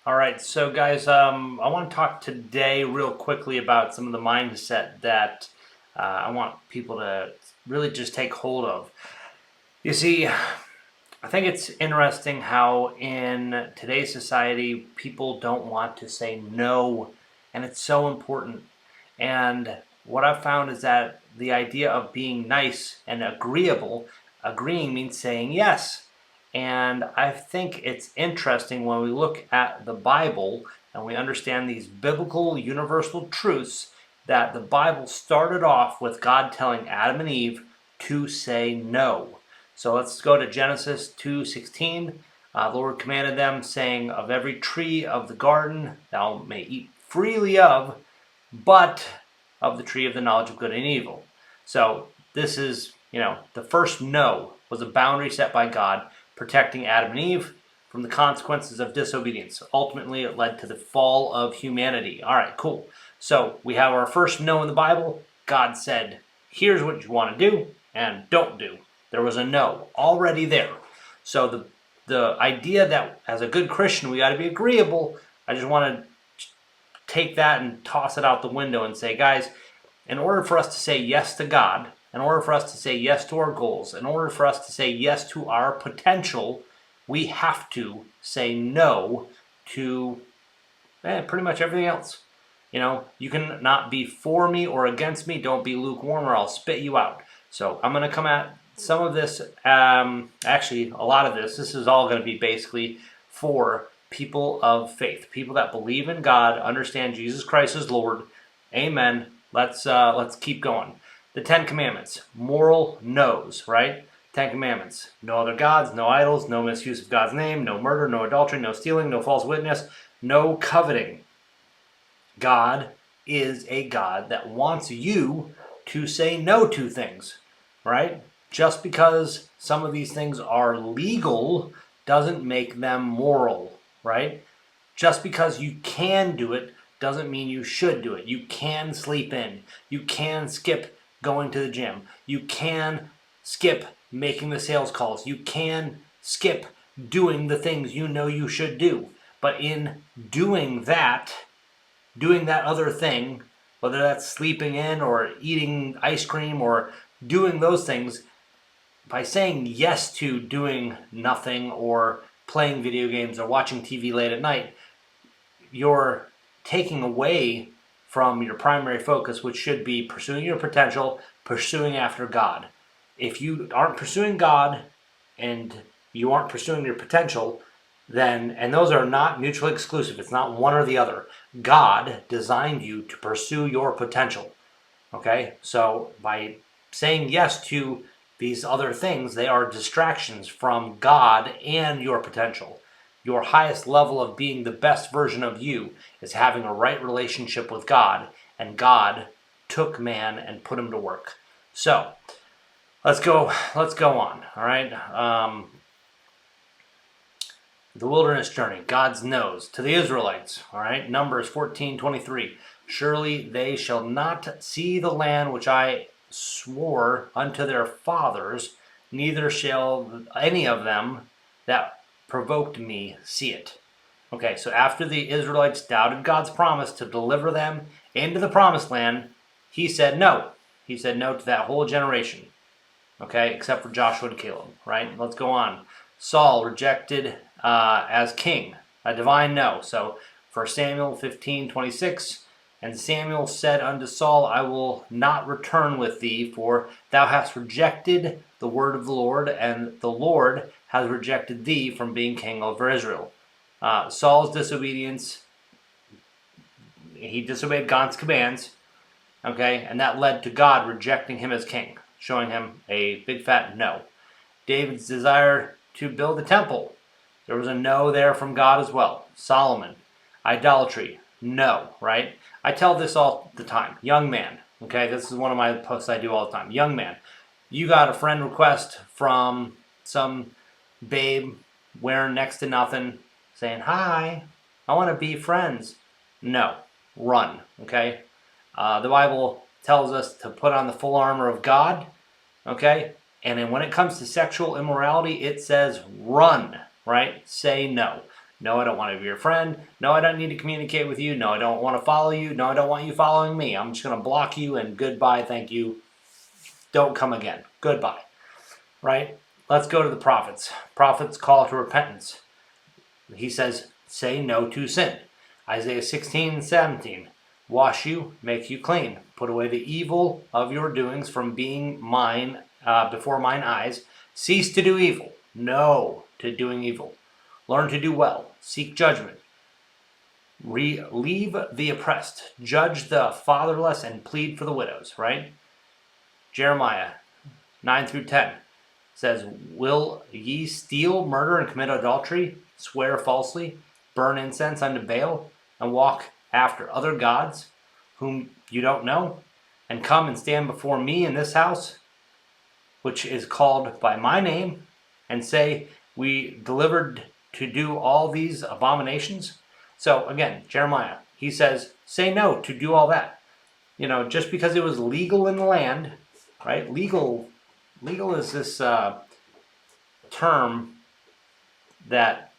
All right, so guys, I want to talk today real quickly about some of the mindset that I want people to really just take hold of. You see, I think it's interesting how in today's society people don't want to say no, and it's so important. And what I've found is that the idea of being nice and agreeing means saying yes. And I think it's interesting when we look at the Bible and we understand these biblical universal truths that the Bible started off with God telling Adam and Eve to say no. So let's go to Genesis 2:16. The Lord commanded them, saying, "Of every tree of the garden thou may eat freely of, but of the tree of the knowledge of good and evil." So this is, the first no was a boundary set by God, protecting Adam and Eve from the consequences of disobedience. Ultimately, it led to the fall of humanity. All right, cool. So we have our first no in the Bible. God said, here's what you want to do and don't do. There was a no already there. So the idea that as a good Christian we got to be agreeable, I just want to take that and toss it out the window and say, guys, in order for us to say yes to God, in order for us to say yes to our goals, in order for us to say yes to our potential, we have to say no to pretty much everything else. You can not be for me or against me. Don't be lukewarm or I'll spit you out. So I'm going to come at some of this, actually a lot of this is all going to be basically for people of faith, people that believe in God, understand Jesus Christ as Lord. Amen. Let's keep going. The 10 Commandments, moral no's, right? 10 Commandments, no other gods, no idols, no misuse of God's name, no murder, no adultery, no stealing, no false witness, no coveting. God is a God that wants you to say no to things, right? Just because some of these things are legal doesn't make them moral, right? Just because you can do it doesn't mean you should do it. You can sleep in. You can skip going to the gym. You can skip making the sales calls. You can skip doing the things you know you should do. But in doing that other thing, whether that's sleeping in or eating ice cream or doing those things, by saying yes to doing nothing or playing video games or watching TV late at night, you're taking away from your primary focus, which should be pursuing your potential, pursuing after God. If you aren't pursuing God and you aren't pursuing your potential, then, and those are not mutually exclusive, it's not one or the other. God designed you to pursue your potential. Okay? So by saying yes to these other things, they are distractions from God and your potential. Your highest level of being the best version of you is having a right relationship with God, and God took man and put him to work. So let's go on. All right. The wilderness journey, God's nose to the Israelites. All right. Numbers 14:23. Surely they shall not see the land which I swore unto their fathers, neither shall any of them that provoked me see it. Okay, so after the Israelites doubted God's promise to deliver them into the promised land, he said no. He said no to that whole generation. Okay, except for Joshua and Caleb, right? Let's go on. Saul rejected as king, a divine no. So 1 Samuel 15:26, and Samuel said unto Saul, I will not return with thee, for thou hast rejected the word of the Lord, and the Lord has rejected thee from being king over Israel. Saul's disobedience, he disobeyed God's commands, okay, and that led to God rejecting him as king, showing him a big fat no. David's desire to build a temple, there was a no there from God as well. Solomon, idolatry, no, right? I tell this all the time. Young man, okay, this is one of my posts I do all the time. Young man, you got a friend request from some babe wearing next to nothing, saying, hi, I want to be friends. No, run, okay? The Bible tells us to put on the full armor of God, okay? And then when it comes to sexual immorality, it says run, right? Say no. No, I don't want to be your friend. No, I don't need to communicate with you. No, I don't want to follow you. No, I don't want you following me. I'm just going to block you and goodbye, thank you. Don't come again. Goodbye. Right? Let's go to the prophets. Prophets call to repentance. He says, say no to sin. Isaiah 16:17. Wash you, make you clean. Put away the evil of your doings from being mine before mine eyes. Cease to do evil. No to doing evil. Learn to do well. Seek judgment. Relieve the oppressed. Judge the fatherless and plead for the widows, right? Jeremiah 9-10 says, will ye steal, murder, and commit adultery, swear falsely, burn incense unto Baal, and walk after other gods whom you don't know, and come and stand before me in this house, which is called by my name, and say, we delivered to do all these abominations? So again, Jeremiah, he says, say no to do all that. Just because it was legal in the land, right? Legal is this term that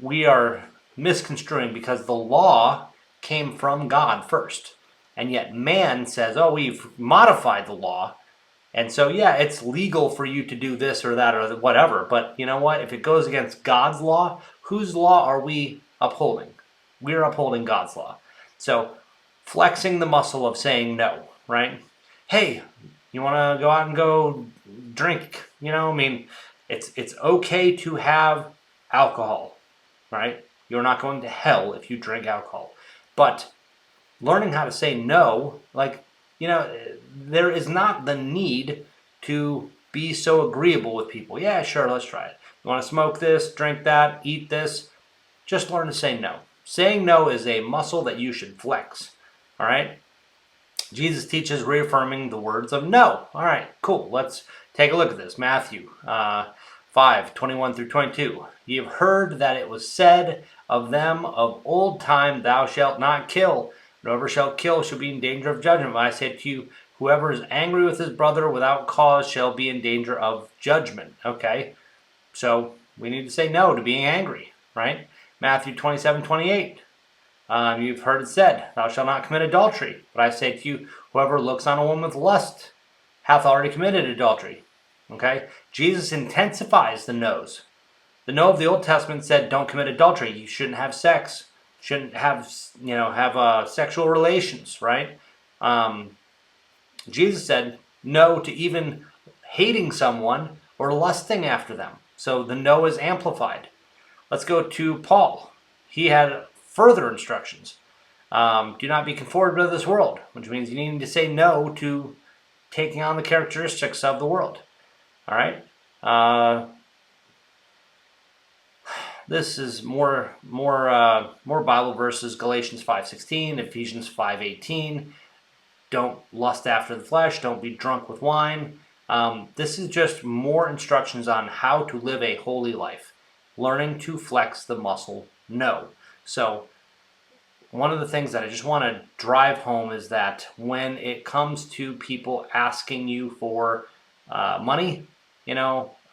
we are misconstruing because the law came from God first. And yet man says, oh, we've modified the law. And so, yeah, it's legal for you to do this or that or whatever. But you know what? If it goes against God's law, whose law are we upholding? We're upholding God's law. So flexing the muscle of saying no, right? Hey, you want to go out and go drink? It's okay to have alcohol, right? You're not going to hell if you drink alcohol. But learning how to say no, there is not the need to be so agreeable with people. Yeah, sure, let's try it. You want to smoke this, drink that, eat this? Just learn to say no. Saying no is a muscle that you should flex, all right? Jesus teaches reaffirming the words of no. All right, cool. Let's take a look at this. Matthew 5:21-22. Ye have heard that it was said of them of old time, thou shalt not kill. Whoever shall kill shall be in danger of judgment. But I say to you, whoever is angry with his brother without cause shall be in danger of judgment. Okay, so we need to say no to being angry, right? Matthew 27:28. You've heard it said, thou shalt not commit adultery. But I say to you, whoever looks on a woman with lust hath already committed adultery. Okay? Jesus intensifies the no's. The no of the Old Testament said, don't commit adultery. You shouldn't have sex. Shouldn't have sexual relations, right? Jesus said no to even hating someone or lusting after them. So the no is amplified. Let's go to Paul. He had further instructions. Do not be conformed to this world, which means you need to say no to taking on the characteristics of the world. All right? This is more Bible verses. Galatians 5:16, Ephesians 5:18. Don't lust after the flesh. Don't be drunk with wine. This is just more instructions on how to live a holy life. Learning to flex the muscle no. So one of the things that I just want to drive home is that when it comes to people asking you for money,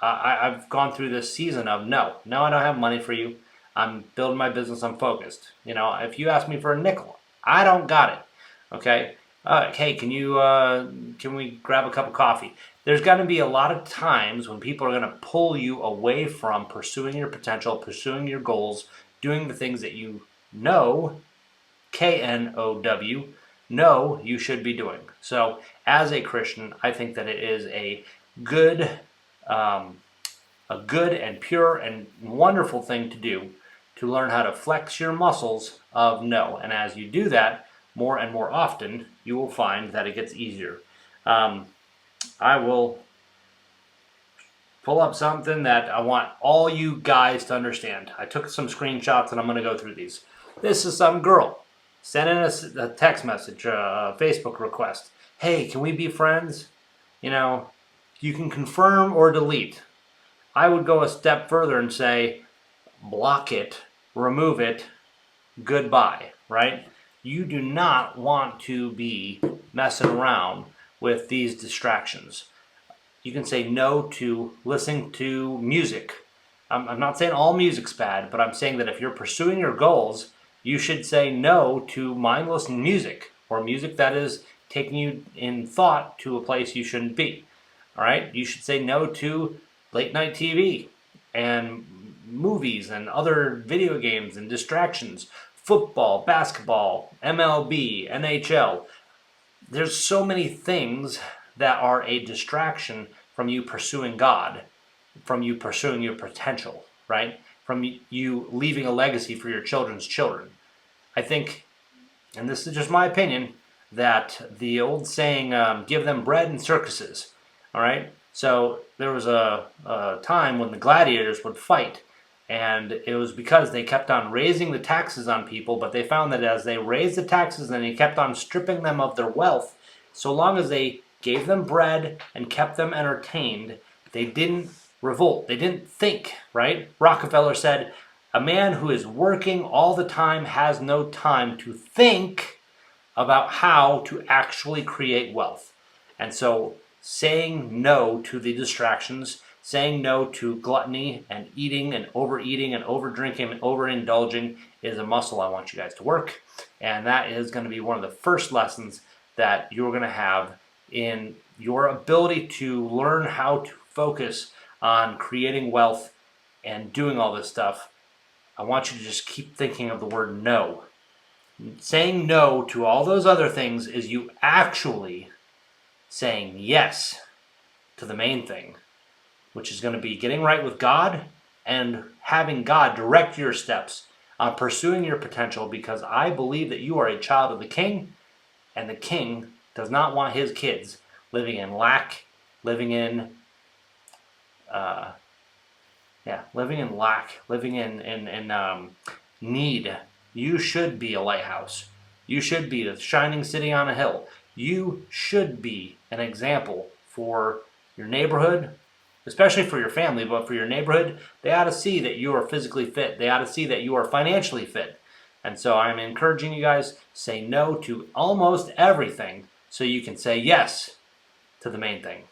I've gone through this season of no, I don't have money for you. I'm building my business. I'm focused. If you ask me for a nickel, I don't got it. Okay. Hey, can we grab a cup of coffee? There's going to be a lot of times when people are going to pull you away from pursuing your potential, pursuing your goals, doing the things that you know, K-N-O-W, know you should be doing. So as a Christian, I think that it is a good and pure and wonderful thing to do to learn how to flex your muscles of no. And as you do that more and more often, you will find that it gets easier. I will pull up something that I want all you guys to understand. I took some screenshots and I'm going to go through these. This is some girl sending us a text message, a Facebook request. Hey, can we be friends? You can confirm or delete. I would go a step further and say, block it, remove it, goodbye, right? You do not want to be messing around with these distractions. You can say no to listening to music, I'm not saying all music's bad, but I'm saying that if you're pursuing your goals, you should say no to mindless music or music that is taking you in thought to a place you shouldn't be. All right? You should say no to late night TV and movies and other video games and distractions, football, basketball, MLB, NHL. There's so many things that are a distraction from you pursuing God, from you pursuing your potential, right? From you leaving a legacy for your children's children. I think, and this is just my opinion, that the old saying, give them bread and circuses, all right? So there was a time when the gladiators would fight, and it was because they kept on raising the taxes on people, but they found that as they raised the taxes and they kept on stripping them of their wealth, so long as they gave them bread and kept them entertained, they didn't revolt. They didn't think, right? Rockefeller said, a man who is working all the time has no time to think about how to actually create wealth. And so saying no to the distractions, saying no to gluttony and eating and overeating and overdrinking and overindulging is a muscle I want you guys to work. And that is going to be one of the first lessons that you're going to have in your ability to learn how to focus on creating wealth and doing all this stuff. I want you to just keep thinking of the word no. Saying no to all those other things is you actually saying yes to the main thing, which is going to be getting right with God and having God direct your steps on pursuing your potential, because I believe that you are a child of the King, and the King does not want his kids living in lack, living in need. You should be a lighthouse. You should be a shining city on a hill. You should be an example for your neighborhood, especially for your family, but for your neighborhood. They ought to see that you are physically fit. They ought to see that you are financially fit. And so I'm encouraging you guys, say no to almost everything so you can say yes to the main thing.